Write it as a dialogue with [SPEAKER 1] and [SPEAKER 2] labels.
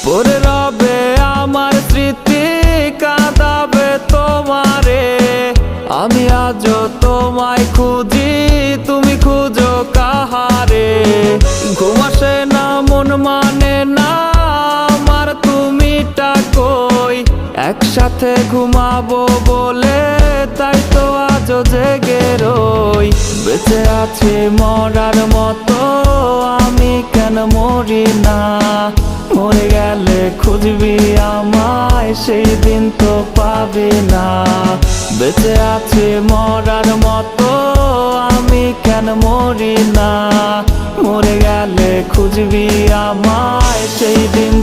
[SPEAKER 1] পরে রবে আমার স্মৃতি, কাঁদাবে তোমারে। আমি আজও তোমায় খুঁজি, তুমি খুঁজো কাহারে। ঘুম আসে না, মন মানে না আমার, তুমিটা কই? একসাথে ঘুমাবো বলে তাই তো আজও জেগে রই। বেঁচে আছি মরার মতো, আমি কেন মরি না? মরে গেলে খুঁজবি আমায়, সেই দিন তো পাবি না। বেঁচে আছি মরার মতো, আমি কেন মরি না? মরে গেলে খুঁজবি আমায়, সেই দিন